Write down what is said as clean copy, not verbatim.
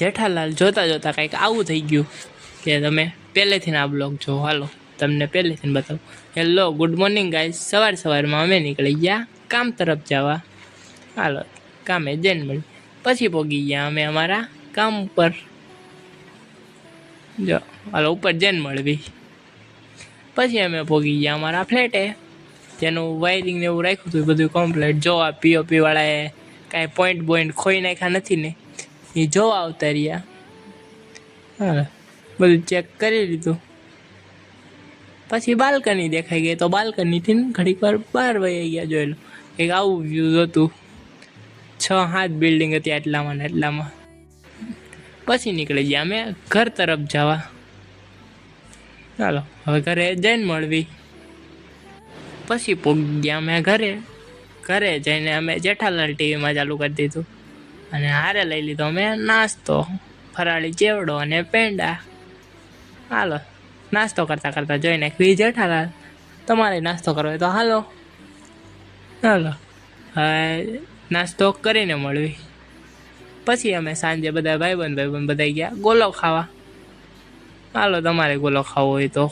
જેઠાલાલ જોતા જોતા કંઈક આવું થઈ ગયું કે તમે પહેલેથી આ બ્લોગ જો. હાલો તમને પહેલેથી બતાવું. Hello good morning guys. સવારમાં અમે નીકળી ગયા કામ તરફ જવા. હાલો કામે જઈને મળી પછી પહોંચી ગયા અમે અમારા કામ ઉપર. જો હાલો ઉપર જઈને મળવી. પછી અમે પહોંચી ગયા અમારા ફ્લેટે. તેનું વાયરિંગ ને એવું રાખ્યું હતું બધું કમ્પ્લીટ. જો આ પીઓપીવાળાએ કાંઈ પોઈન્ટ ખોઈ નાખ્યા નથી ને એ જોવા આવતા રહ્યા. હા બધું ચેક કરી લીધું. પછી બાલ્કની દેખાઈ ગઈ તો બાલ્કનીથી ઘડીક વાર બહાર વહી ગયા. જોઈ લો એક આવું વ્યૂ હતું. 6-7 બિલ્ડિંગ હતી એટલામાં ને એટલામાં. પછી નીકળી ગયા અમે ઘર તરફ જવા. ચાલો હવે ઘરે જઈને મળવી. પછી પહોંચી ગયા અમે ઘરે જઈને અમે જેઠાલાલ ટીવીમાં ચાલુ કરી દીધું અને હારે લઈ લીધો અમે નાસ્તો, ફરાળી ચેવડો અને પેંડા. હાલો નાસ્તો કરતાં જોઈ નાખવી જેઠાલાલ. તમારે નાસ્તો કરવો હોય તો હાલો હવે નાસ્તો કરીને મળવી. પછી અમે સાંજે બધા ભાઈબંધ બધા ગયા ગોલો ખાવા. હાલો તમારે ગોલો ખાવો હોય તો